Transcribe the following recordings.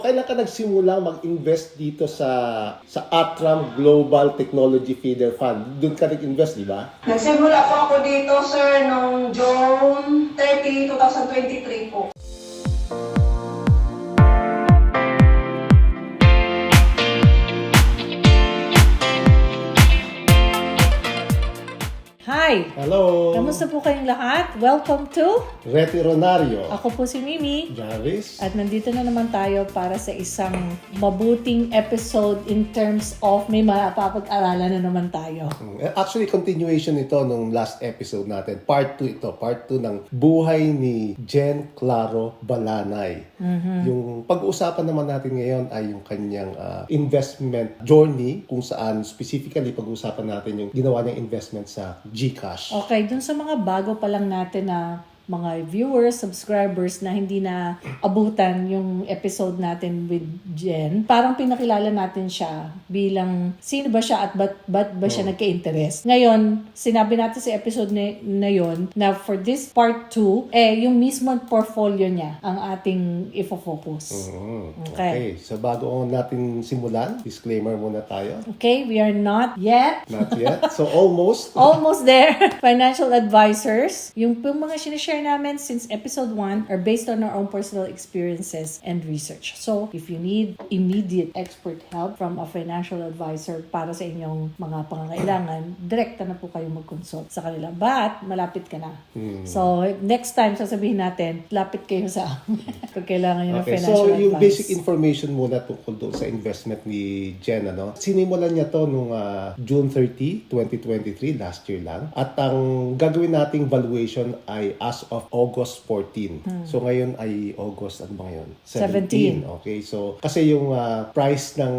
Kailan ka nagsimula mag-invest dito sa Atram Global Technology Feeder Fund? Doon ka nag-invest, di ba? Nagsimula po ako dito, sir, noong June 30, 2023 po. Hi! Hello! Kamusta po kayong lahat? Welcome to... Reti Ronario. Ako po si Mimi. Jarvis. At nandito na naman tayo para sa isang mabuting episode in terms of may mapapag-aralan na naman tayo. Actually, continuation ito nung last episode natin. Part 2 ito. Part 2 ng buhay ni Jen Claro Balanay. Yung pag-uusapan naman natin ngayon ay yung kanyang investment journey, kung saan specifically pag-uusapan natin yung ginawa niyang investment sa GCash. Okay, dun sa mga bago pa lang natin na mga viewers, subscribers na hindi na abutan yung episode natin with Jen, parang pinakilala natin siya bilang sino ba siya at ba't ba siya nagka-interest. Ngayon, sinabi natin sa episode na yon na for this part 2, yung mismo portfolio niya ang ating ifo-focus. Okay. So bago natin simulan, disclaimer muna tayo. Okay, we are not yet Not yet. So almost. almost there. Financial advisors. Yung mga sinishare namin since episode 1 are based on our own personal experiences and research. So, if you need immediate expert help from a financial advisor para sa inyong mga pangangailangan, direkta na po kayo mag-consult sa kanila. But, malapit ka na. So, next time, sasabihin natin, lapit kayo sa pag kailangan nyo ng Okay, financial so yung advice. basic information muna tungkol doon sa investment ni Jen, ano? Sinimulan niya to nung June 30, 2023, last year lang. At ang gagawin nating valuation ay as of August 14. So ngayon ay August, ano ba ngayon? 17. Okay, so kasi yung price ng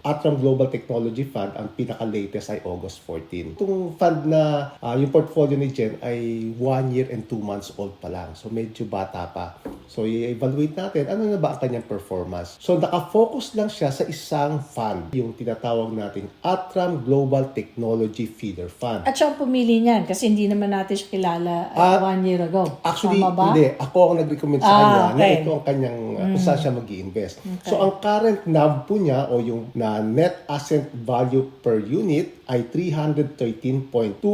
Atram Global Technology Fund, ang pinaka-latest ay August 14. Itong fund na yung portfolio ni Jen ay 1 year and 2 months old pa lang. So medyo bata pa. So i-evaluate natin ano na ba ang kanyang performance. So naka-focus lang siya sa isang fund, yung tinatawag nating Atram Global Technology Feeder Fund. At siya ang pumili niyan kasi hindi naman natin siya kilala 1 year ago. Actually, Tama ba? hindi. Ako ang nag-recommend sa kanya na okay. ito ang kanyang kung saan siya mag-i-invest. So, ang current NAV po niya o yung net asset value per unit ay 313.249831.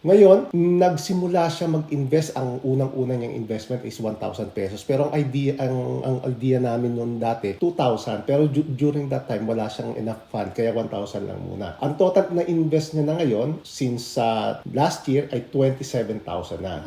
Ngayon, nagsimula siya mag-invest. Ang unang-una niyang investment is 1,000 pesos. Pero ang idea namin noon dati, 2,000. Pero during that time, wala siyang enough fund. Kaya 1,000 lang muna. Ang total na invest niya na ngayon, since last year, ay 27,000 na.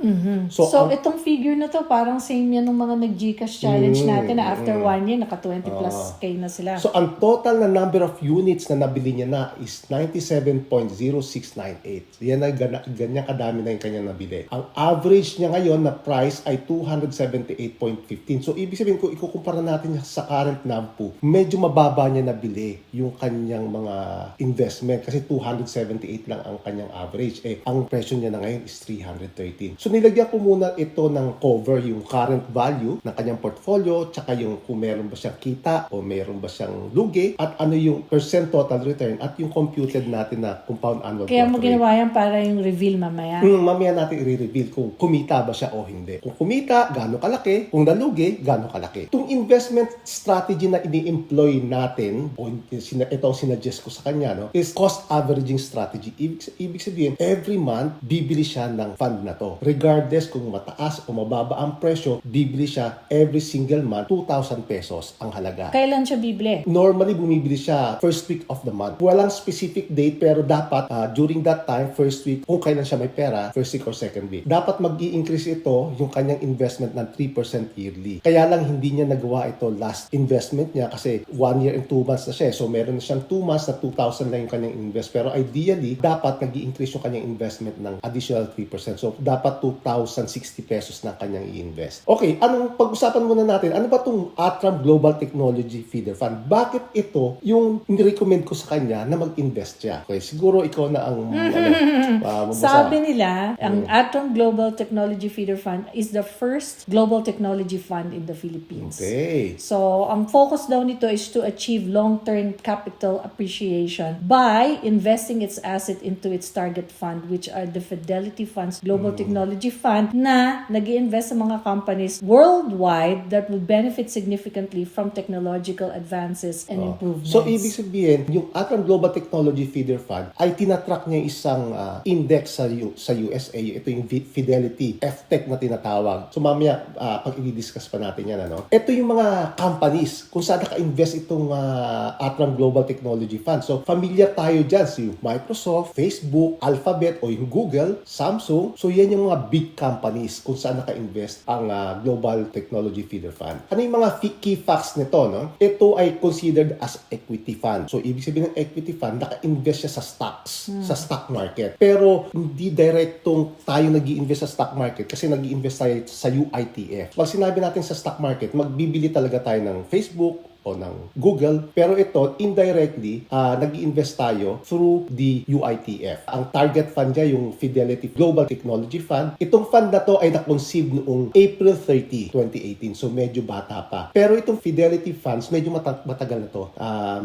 So itong figure na to, parang same yan ng mga nag-Gcash challenge natin na after 1 year, naka 20 plus K na sila. So, ang total na number of units na nabili niya na is 97.0698. Yan na, ganyan kadami na yung kanyang nabili. Ang average niya ngayon na price ay 278.15. So, ibig sabihin, kung ikukumpara natin sa current NAV po, medyo mababa niya nabili yung kanyang mga investment kasi 278 lang ang kanyang average. Ang presyo niya na ngayon is 313. So, nilagyan ko muna ito ng cover, yung current value ng kanyang portfolio, tsaka yung kung meron ba siyang kita o meron ba siyang lugi, at ano yung percent total return at yung computed natin na compound annual Kaya mo growth rate. ginawa yan para yung reveal mamaya. Mamaya natin i-reveal kung kumita ba siya o hindi. Kung kumita, gaano kalaki. Kung nalugi, gaano kalaki. Itong investment strategy na ini-employ natin, o ito ang sinuggest ko sa kanya, no, is cost averaging strategy. Ibig sabihin, every month, bibili siya ng fund na to. Regardless kung mataas o mababa ang presyo, bibili siya every single month, 2,000 pesos ang halaga. Kailan siya bibili? Normally, bumibili siya first week of the month. Walang specific date, pero dapat during that time, first week, kung kailan siya may pera, first week or second week. Dapat mag-i-increase ito yung kanyang investment ng 3% yearly. Kaya lang hindi niya nagawa ito last investment niya kasi 1 year and 2 months na siya. So meron na siyang 2 months na 2,000 lang yung kanyang invest. Pero ideally, dapat nag-i-increase yung kanyang investment ng additional 3%. So dapat 2,060 pesos na kanyang i-invest. Okay, anong pag-usapan muna natin? Ano ba itong Atram Global Technology Feeder Fund? Bakit ito yung ni-recommend ko sa kanya na mag-invest siya? Okay, siguro ikaw na ang magbasa. Sabi nila, ang Atram Global Technology Feeder Fund is the first global technology fund in the Philippines. Okay. So, ang focus daw nito is to achieve long-term capital appreciation by investing its asset into its target fund, which are the Fidelity Funds Global Technology Fund na nag-i-invest sa mga companies worldwide that would benefit significantly from technological advances and improvements. So, ibig sabihin, yung Atram Global Technology Feeder Fund ay tinatrack niya isang index sa USA. Ito yung Fidelity FTech na tinatawag. So, mamaya, pag i-discuss pa natin yan, ano? Ito yung mga companies kung saan naka-invest itong Atram Global Technology Fund. So, familiar tayo dyan. Si Microsoft, Facebook, Alphabet, o yung Google, Samsung. So, yan yung mga big companies kung saan naka-invest ang Global Technology Feeder Fund. Ano yung mga key facts nito, no? Ito ay considered as equity fund. So, ibig sabihin ng equity fund, naka-invest siya sa stocks, sa stock market. Pero, hindi direktong tayo nag-i-invest sa stock market kasi nag-i-invest tayo sa UITF. Pag sinabi natin sa stock market, magbibili talaga tayo ng Facebook, o ng Google. Pero ito, indirectly, nag-i-invest tayo through the UITF. Ang target fund niya, yung Fidelity Global Technology Fund. Itong fund na to ay na-conceive noong April 30, 2018. So, medyo bata pa. Pero itong Fidelity Funds, medyo matagal na to.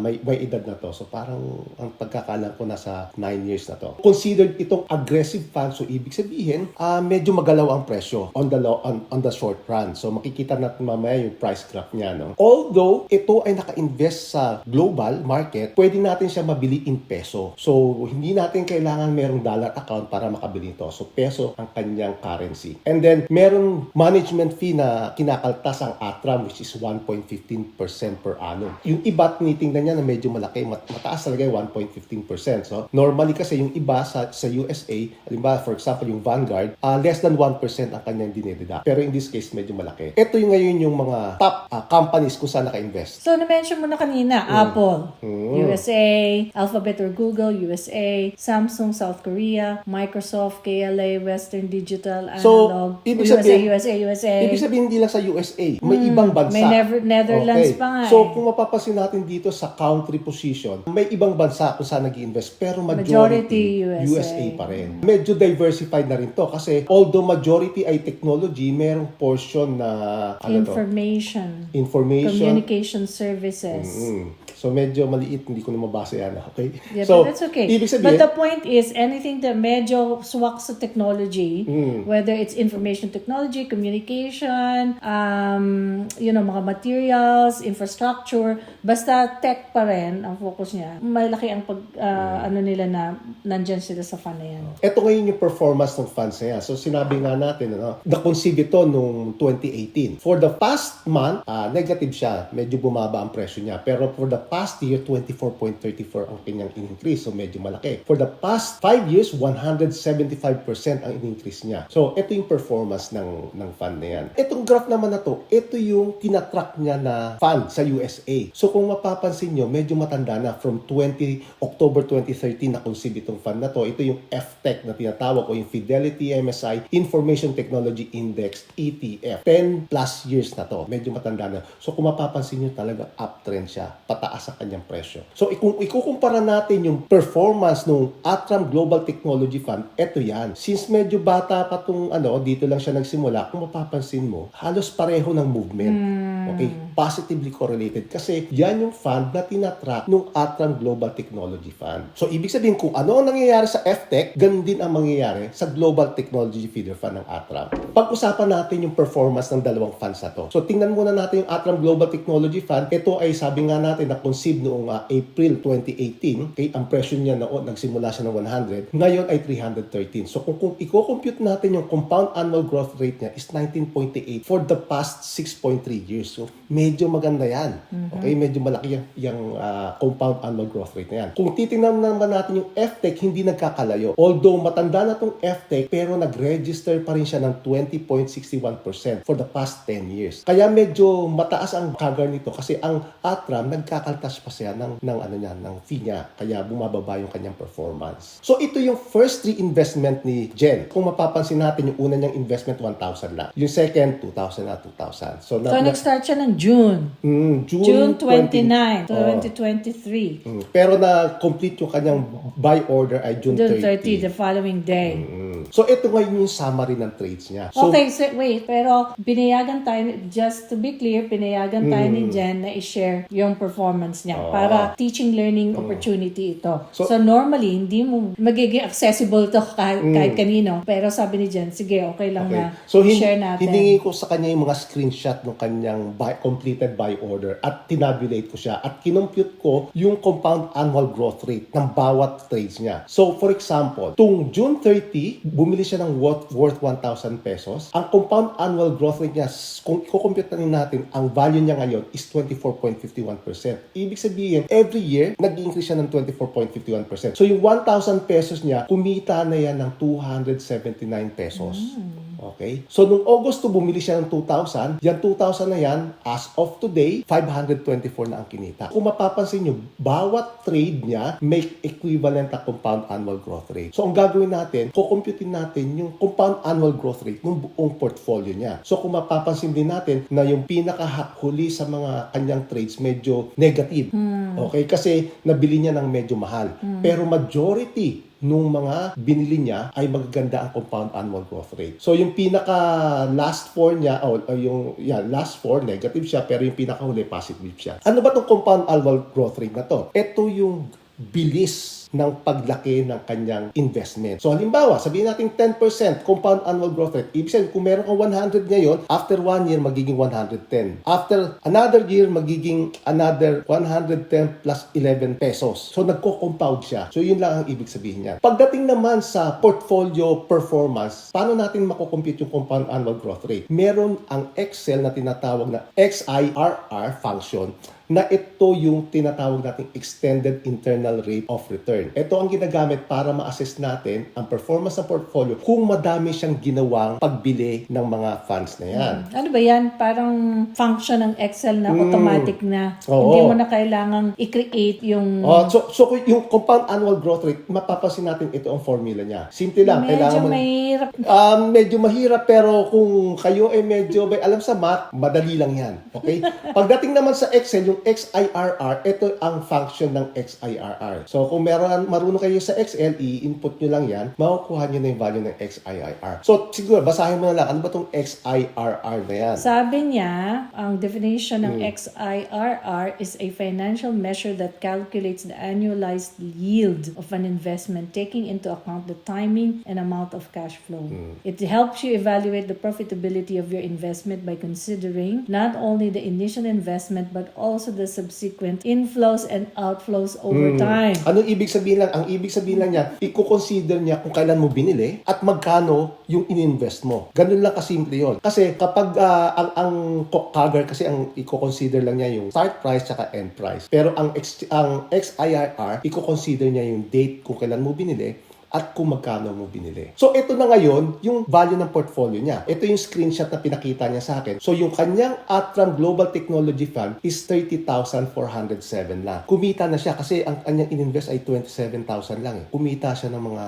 May edad na to. So, parang ang pagkakalam ko nasa 9 years na to. Considered itong aggressive fund. So, ibig sabihin, medyo magalaw ang presyo on the short run. So, makikita natin mamaya yung price graph niya. No? Although, ito ay naka-invest sa global market, pwede natin siya mabili in peso. So, hindi natin kailangan merong dollar account para makabili ito. So, peso ang kanyang currency. And then, merong management fee na kinakaltas ang Atram, which is 1.15% per annum. Yung iba, tinitingnan niya na medyo malaki. Mataas talaga yung 1.15%. So, normally kasi yung iba sa USA, halimbawa, for example, yung Vanguard, less than 1% ang kanyang dinidida. Pero in this case, medyo malaki. Ito yung ngayon yung mga top companies kung saan naka-invest. So, na-mention mo na kanina, Apple, USA, Alphabet or Google, USA, Samsung, South Korea, Microsoft, KLA, Western Digital, Analog, ibig sabihin, USA. Ibig sabihin, hindi lang sa USA. May ibang bansa. May Netherlands pa nga. So, kung mapapansin natin dito sa country position, may ibang bansa kung saan nag-invest, pero majority USA pa rin. Medyo diversified na rin to kasi although majority ay technology, merong portion na Information, communication services. So, medyo maliit. Hindi ko na mabasa yan. Okay? Yeah, So, but that's okay. ibig sabihin, But the point is, anything that medyo swak sa technology, whether it's information technology, communication, mga materials, infrastructure, basta tech pa rin ang focus niya. Malaki ang nila na nandyan sila sa fund na yan. ito ngayon yung performance ng funds na yan. So, sinabi nga natin, na-conceive ito noong 2018. For the past month, negative siya. Medyo bumaba ang presyo niya. Pero for the past year, 24.34 ang kanyang in-increase. So, medyo malaki. For the past 5 years, 175% ang in-increase niya. So, ito yung performance ng fund na yan. Itong graph naman na to, ito yung tinatrack niya na fund sa USA. So, kung mapapansin nyo, medyo matanda na from October 2013 na conceive itong fund na to. Ito yung FTech na tinatawag o yung Fidelity MSI Information Technology Index ETF. 10 plus years na to. Medyo matanda na. So, kung mapapansin nyo, talaga uptrend siya. Pataas ang kanyang presyo. So, kung ikukumpara natin yung performance ng Atram Global Technology Fund, eto yan. Since medyo bata pa itong dito lang siya nagsimula, kung mapapansin mo, halos pareho ng movement. Okay? Positively correlated. Kasi yan yung fund na tinatrack ng Atram Global Technology Fund. So, ibig sabihin kung ano ang nangyayari sa FTech, ganun din ang mangyayari sa Global Technology Feeder Fund ng Atram. Pag-usapan natin yung performance ng dalawang funds na to. So, tingnan muna natin yung Atram Global Technology Fund. Ito ay sabi nga natin na conceive noong April 2018. Okay? Ang presyo niya noon, nagsimula siya ng 100. Ngayon ay 313. So, kung i-compute natin yung compound annual growth rate niya is 19.8 for the past 6.3 years. So, medyo maganda yan. Okay? Medyo malaki yung compound annual growth rate na yan. Kung titingnan naman natin yung FTech, hindi nagkakalayo. Although matanda na tong FTech, pero nag-register pa rin siya ng 20.61% for the past 10 years. Kaya medyo mataas ang CAGR nito kasi ang Atram nagkakaltas pa siya ng fee niya. Kaya bumababa yung kanyang performance. So ito yung first reinvestment ni Jen. Kung mapapansin natin yung una niyang investment 1,000 lang. Yung second 2,000 na 2,000. So nag-start siya ng June. June 29, 2023. Pero na-complete yung kanyang buy order ay June 30. The following day. So, ito ngayon yung summary ng trades niya. So, Okay, so wait, pero pinayagan tayo, just to be clear, pinayagan tayo ni Jen na i-share yung performance niya para teaching learning opportunity ito. So, normally, hindi mo magiging accessible to kahit kanino. Pero sabi ni Jen, sige, okay lang na So, share natin. hiningi ko sa kanya yung mga screenshot ng kanyang completed buy order at tinabulate ko siya at kinompute ko yung compound annual growth rate ng bawat trades niya. So, for example, tung June 30, bumili siya ng worth 1,000 pesos. Ang compound annual growth rate niya, kung i-compute natin, ang value niya ngayon is 24.51%. Ibig sabihin, every year, nag-increase siya ng 24.51%. So, yung 1,000 pesos niya, kumita na yan ng 279 pesos. Okay? So, nung August 2, bumili siya ng 2,000. Yan 2,000 na yan, as of today, 524 na ang kinita. Kung mapapansin nyo, bawat trade niya may equivalent na compound annual growth rate. So, ang gagawin natin, kukumputin natin yung compound annual growth rate ng buong portfolio niya. So, kung mapapansin din natin na yung pinakahuli sa mga kanyang trades medyo negative. Okay? Kasi nabili niya ng medyo mahal. Pero majority nung mga binili niya ay magaganda ang compound annual growth rate. So yung pinaka last 4 niya last 4 negative siya pero yung pinaka huli positive siya. Ano ba tong compound annual growth rate na to? Ito yung bilis ng paglaki ng kanyang investment. So halimbawa, sabihin natin 10% compound annual growth rate. Ibig sabihin, kung meron kang 100 ngayon, after 1 year, magiging 110. After another year, magiging another 110 plus 11 pesos. So nagko-compound siya. So yun lang ang ibig sabihin niya. Pagdating naman sa portfolio performance, paano natin makukompute yung compound annual growth rate? Meron ang Excel na tinatawag na XIRR function na ito yung tinatawag nating extended internal rate of return. Ito ang ginagamit para ma-assess natin ang performance ng portfolio kung madami siyang ginawang pagbili ng mga funds na yan. Ano ba yan? Parang function ng Excel na automatic na. Oo. Hindi mo na kailangang i-create yung... So yung compound annual growth rate, mapapansin natin ito ang formula niya. Simple lang. Medyo mahirap. Medyo mahirap pero kung kayo ay medyo may alam sa math, madali lang yan. Okay? Pagdating naman sa Excel, yung XIRR, ito ang function ng XIRR. So kung marunong kayo sa Excel, i-input nyo lang yan, makukuha nyo na yung value ng XIRR. So siguro, basahin mo na lang, ano ba itong XIRR na yan? Sabi niya, ang definition ng XIRR is a financial measure that calculates the annualized yield of an investment taking into account the timing and amount of cash flow. It helps you evaluate the profitability of your investment by considering not only the initial investment but also the subsequent inflows and outflows over time. Anong ibig sabihin lang? Ang ibig sabihin lang niya, i-consider niya kung kailan mo binili at magkano yung ininvest mo. Ganun lang kasimple yun. Kasi kapag ang CAGR kasi ang i-consider lang niya yung start price at end price. Pero ang XIRR, i-consider niya yung date kung kailan mo binili at kung magkano mo binili. So, ito na ngayon, yung value ng portfolio niya. Ito yung screenshot na pinakita niya sa akin. So, yung kanyang Atram Global Technology Fund is 30,407 lang. Kumita na siya kasi ang kanyang ininvest ay 27,000 lang. Kumita siya ng mga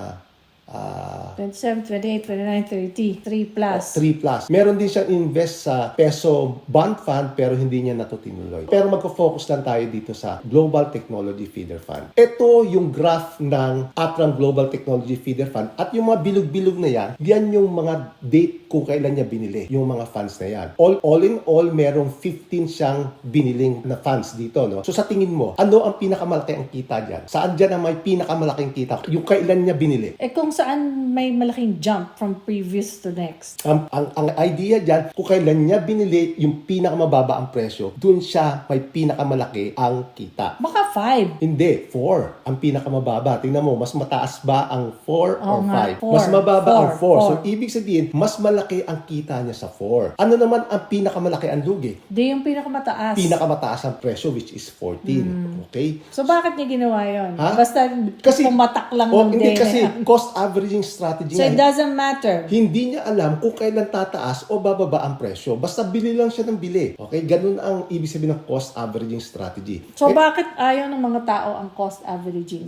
27, 28, 29, 30. 3 plus. 3 plus. Meron din siyang invest sa peso bond fund pero hindi niya natutuloy. Pero magfo-focus lang tayo dito sa Global Technology Feeder Fund. Ito yung graph ng Atram Global Technology Feeder Fund at yung mga bilog-bilog na yan yung mga date kung kailan niya binili yung mga funds na yan. All in all, merong 15 siyang biniling na funds dito. No? So sa tingin mo, ano ang pinakamalaki ang kita dyan? Saan dyan ang may pinakamalaking kita? Yung kailan niya binili? Kung saan may malaking jump from previous to next. Ang idea dyan, kung kailan niya binili yung pinakamababa ang presyo, dun siya may pinakamalaki ang kita. Baka 5. Hindi, 4 ang pinakamababa. Tingnan mo, mas mataas ba ang 4 or 5? Four. Mas mababa ang 4. So, Four. ibig sabihin, mas malaki ang kita niya sa 4. Ano naman ang pinakamalaki ang lugi? Di yung pinakamataas. Pinakamataas ang presyo, which is 14. Okay? So, bakit niya ginawa yun? Ha? Basta pumatak lang ng hindi day kasi na yan. cost averaging strategy So, nga. it doesn't matter. Hindi niya alam kung kailan tataas o bababa ang presyo. Basta bili lang siya ng bili. Okay? Ganun ang ibig sabihin ng cost averaging strategy. So, bakit ayaw ayaw ng mga tao ang cost averaging?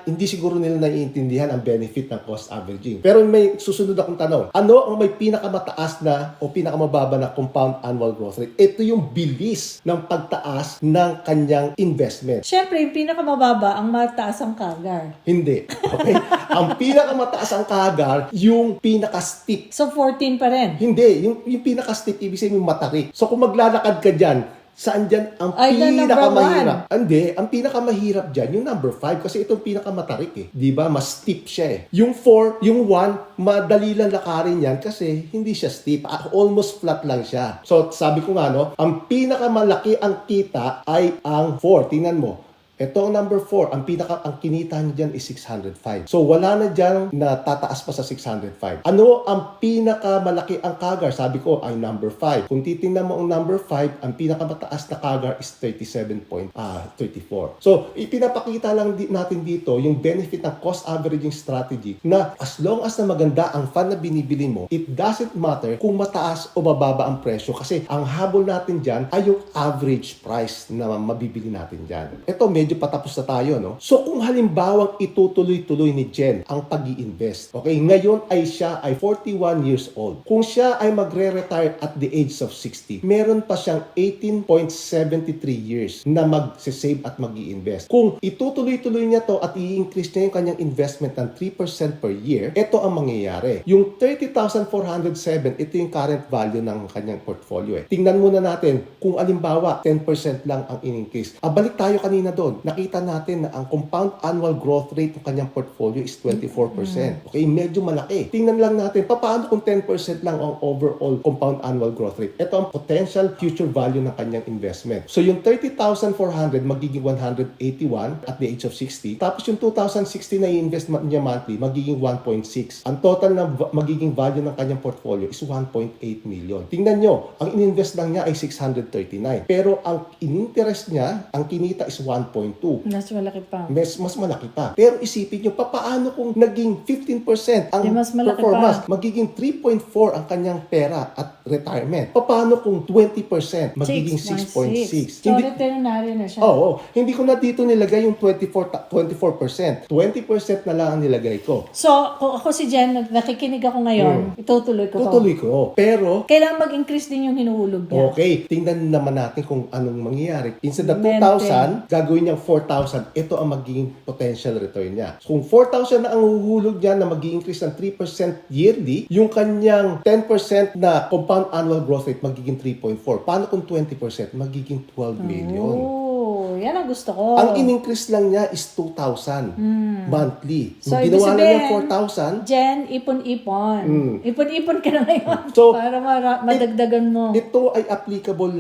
Hindi siguro nila naiintindihan ang benefit ng cost averaging. Pero may susunod akong tanong. Ano ang may pinakamataas na o pinakamababa na compound annual growth rate? Ito yung bilis ng pagtaas ng kanyang investment. Siyempre, yung pinakamababa, ang mataas ang CAGR. Hindi. Okay? Ang pinakamataas ang CAGR, yung pinaka-steep. So, 14 pa rin. Hindi. Yung pinaka-steep, ibig sabihin yung matarik. So, kung maglalakad ka dyan, saan dyan ang Ay, the number pinakamahirap? Hindi. Ang pinakamahirap dyan, yung number 5. Kasi itong pinakamatarik eh. Di ba? Mas steep siya eh. Yung 4, yung 1, madali lang lakarin yan kasi hindi siya steep. Almost flat lang siya. So, sabi ko nga, no, ang pinakamalaki ang kita ay ang 4. Tingnan mo. Ito ang number 4. Ang kinita niya dyan is 605. So, wala na dyan na tataas pa sa 605. Ano ang pinakamalaki ang CAGR? Sabi ko, ay number 5. Kung titingnan mo ang number 5, ang pinakamataas na CAGR is 37.34. So, ipinapakita lang natin dito yung benefit ng cost averaging strategy na as long as na maganda ang fund na binibili mo, it doesn't matter kung mataas o mababa ang presyo kasi ang habol natin dyan ay yung average price na mabibili natin dyan. Ito, medyo patapos na tayo, no? So, kung halimbawang itutuloy-tuloy ni Jen ang pag-i-invest, okay, ngayon ay siya ay 41 years old. Kung siya ay magre-retire at the age of 60, meron pa siyang 18.73 years na mag-save at mag-i-invest. Kung itutuloy-tuloy niya to at i-increase niya yung kanyang investment ng 3% per year, ito ang mangyayari. Yung 30,407, ito yung current value ng kanyang portfolio. Tingnan muna natin kung alimbawa 10% lang ang in-increase. Balik tayo kanina doon. Nakita natin na ang compound annual growth rate ng kanyang portfolio is 24%. Okay, medyo malaki. Tingnan lang natin, paano kung 10% lang ang overall compound annual growth rate? Ito ang potential future value ng kanyang investment. So, yung 30,400 magiging 181 at the age of 60. Tapos yung 2,060 na i-invest niya monthly, magiging 1.6. Ang total na magiging value ng kanyang portfolio is 1.8 million. Tingnan nyo, ang in-invest lang niya ay 639. Pero ang in-interest niya, ang kinita is 1.2. Mas malaki pa. Mas malaki pa. Pero isipin nyo, paano kung naging 15% ang mas malaki performance? pa. Magiging 3.4 ang kanyang pera at retirement. Paano kung 20%? Magiging 6.6. So, returnary na siya. Oo. Hindi ko na dito nilagay yung 24%. 20% na lang ang nilagay ko. So, kung ako si Jen, nakikinig ako ngayon, itutuloy ko to. Tutuloy ko. Pero, Kailangan mag-increase din yung hinuhulog niya. okay, tingnan naman natin kung anong mangyayari. Instead of Maintain. 2,000, gagawin niyang 4,000. Ito ang magiging potential return niya. So, kung 4,000 na ang huhulog niya na mag-i-increase ng 3% yearly, yung kanyang 10% na compound annual growth rate magiging 3.4. Paano kung 20%? Magiging 12 million. Oh, yan ang gusto ko. Ang in-increase lang niya is 2,000 monthly. So, Kung ibig ginawa na sabihin, niya 4,000, Jen, ipon-ipon. Ipon-ipon ka na ngayon So, para madagdagan mo. ito ay applicable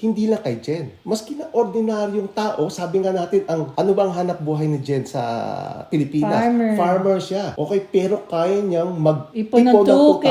hindi lang kay Jen. Maski na ordinaryong tao, sabi nga natin, ano bang hanap buhay ni Jen sa Pilipinas? Farmer siya. Okay, pero kaya niyang Ipon ng 2K.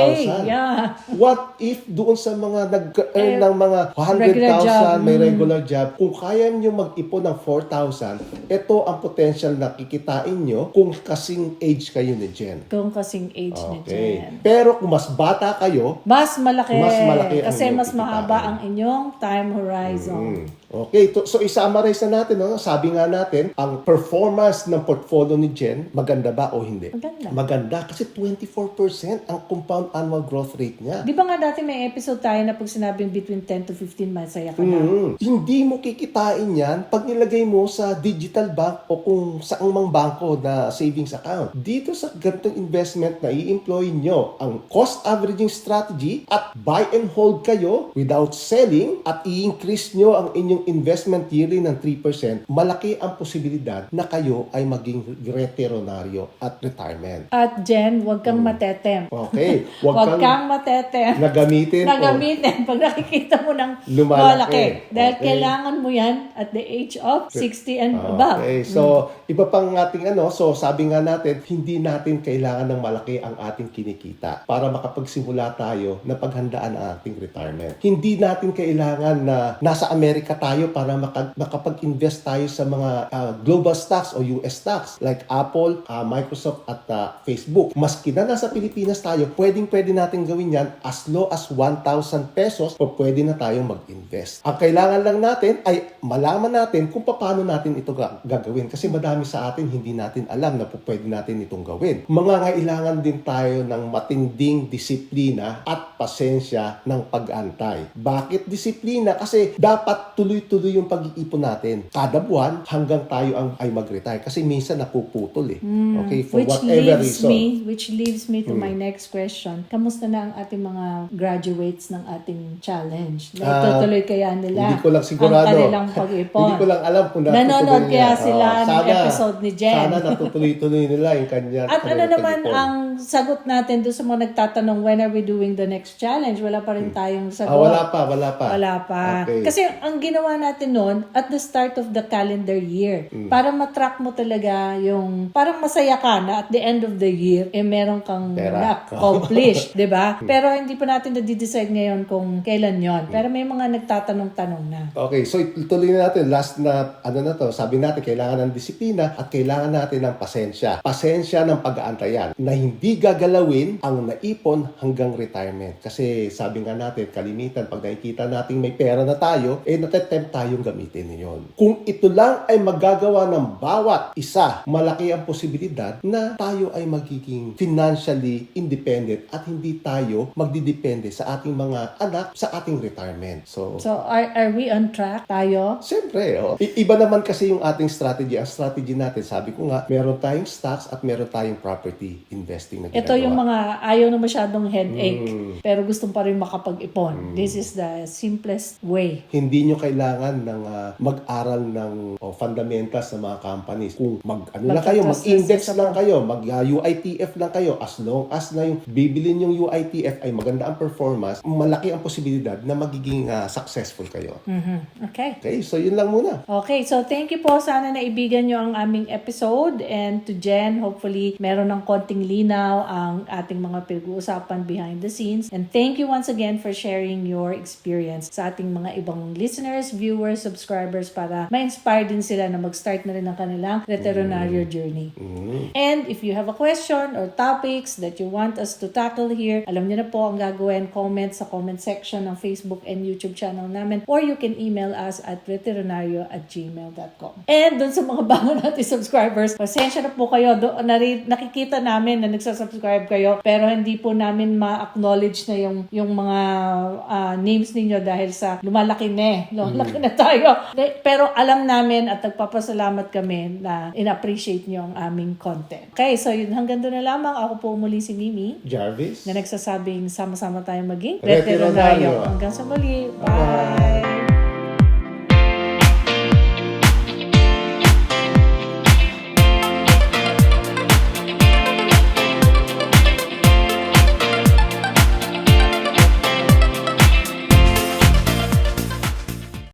Yeah. What if doon sa mga nag-earn ng mga regular job. 100,000 may regular job, kung kaya niyo mag-ipon ng 4,000, ito ang potential na kikitain niyo kung kasing age kayo ni Jen. Kung kasing age ni Jen. Pero kung mas bata kayo, Mas malaki. ang Kasi inyong mas mahaba kikitain. ang inyong time horizon. Okay, so i-summarize na natin, no? Sabi nga natin, ang performance ng portfolio ni Jen, maganda ba o hindi? Maganda. Maganda kasi 24% ang compound annual growth rate niya. Di ba nga dati may episode tayo na pag sinabing between 10 to 15 months, saya ka na. Hindi mo kikitain yan pag nilagay mo sa digital bank o kung saang mang bangko na savings account. Dito sa ganitong investment na i-employ nyo ang cost averaging strategy at buy and hold kayo without selling at i-increase nyo ang inyong investment yearly ng 3%, malaki ang posibilidad na kayo ay maging veteranaryo at retirement. At Jen, huwag kang matetem. Okay. Huwag kang matetem. Nagamitin. Pag nakikita mo ng Lumalaki. malaki. Dahil Okay. kailangan mo yan at the age of 60 and above. Okay. So, iba pang ating so sabi nga natin, hindi natin kailangan ng malaki ang ating kinikita para makapagsimula tayo na paghandaan ang ating retirement. Hindi natin kailangan na nasa Amerika tayo tayo para makapag-invest tayo sa mga global stocks o US stocks like Apple, Microsoft at Facebook. Maski na nasa Pilipinas tayo, pwede natin gawin yan as low as 1,000 pesos o pwede na tayong mag-invest. Ang kailangan lang natin ay malaman natin kung paano natin ito gagawin kasi madami sa atin hindi natin alam na pwede natin itong gawin. Mangangailangan din tayo ng matinding disiplina at pasensya ng pag-antay. Bakit disiplina? Kasi dapat tuloy-tuloy yung pag-iipon natin. Kada buwan hanggang tayo ay mag-retire kasi minsan napuputol eh. Okay, for whatever reason. Which leads me to my next question. Kamusta na ang ating mga graduates ng ating challenge? Tutuloy kaya nila hindi ko lang sigurado. ang kanilang pag-ipon? Hindi ko lang alam kung nanonood kaya sila ng sana, episode ni Jen. Sana natutuloy-tuloy nila yung kanya. At ano naman ang sagot natin doon sa mga nagtatanong, when are we doing the next challenge? Wala pa rin tayong sagot. Wala pa. Wala pa. Okay. Kasi ang ginawa natin noon, at the start of the calendar year, para matrack mo talaga yung, parang masaya ka na at the end of the year, meron kang na-accomplish. Diba? Pero hindi pa natin na-decide ngayon kung kailan yon. Pero may mga nagtatanong-tanong na. Okay, so ituloy na natin. Last na, sabi natin, kailangan ng disiplina at kailangan natin ng pasensya. Pasensya ng pag-aantayan na hindi gagalawin ang naipon hanggang retirement. Kasi sabi nga natin, kalimitan, pag nakikita natin may pera na tayo, natatempt tayong gamitin yon. Kung ito lang ay magagawa ng bawat isa, malaki ang posibilidad na tayo ay magiging financially independent at hindi tayo magdidepende sa ating mga anak sa ating retirement. So are we on track tayo? Siyempre, iba naman kasi yung ating strategy. Ang strategy natin, sabi ko nga, meron tayong stocks at meron tayong property investing na ginagawa. Ito yung mga ayaw na masyadong headache, pero gustong pa rin makapag-ipon. This is the simplest way. Hindi nyo kailangan ng mag-aral ng fundamentals ng mga companies. Kung mag-index lang kayo, mag-UITF lang kayo, as long as na yung bibilin yung UITF ay maganda ang performance, malaki ang posibilidad na magiging successful kayo. Okay, so yun lang muna. Okay, so thank you po. Sana naibigan nyo ang aming episode, and to Jen, hopefully meron ng konting linaw ang ating mga pinag-uusapan behind the scenes. And thank you once again for sharing your experience sa ating mga ibang listeners, viewers, subscribers para ma-inspire din sila na mag-start na rin ang kanilang veterinarian journey. And if you have a question or topics that you want us to tackle here, alam niyo na po ang gagawin, comment sa comment section ng Facebook and YouTube channel namin, or you can email us at veterinario@gmail.com. And dun sa mga bago natin subscribers, pasensya na po kayo. Nakikita namin na nagsasubscribe kayo, pero hindi po namin ma-acknowledge na yung mga names ninyo dahil sa lumalaki na tayo. Pero alam namin at nagpapasalamat kami na in-appreciate nyo ang aming content. Okay, so yun, hanggang doon na lamang. Ako po muli si Mimi Jarvis? na nagsasabing sama-sama tayong maging Veterinaryo. veterinaryo. Hanggang sa muli. Bye!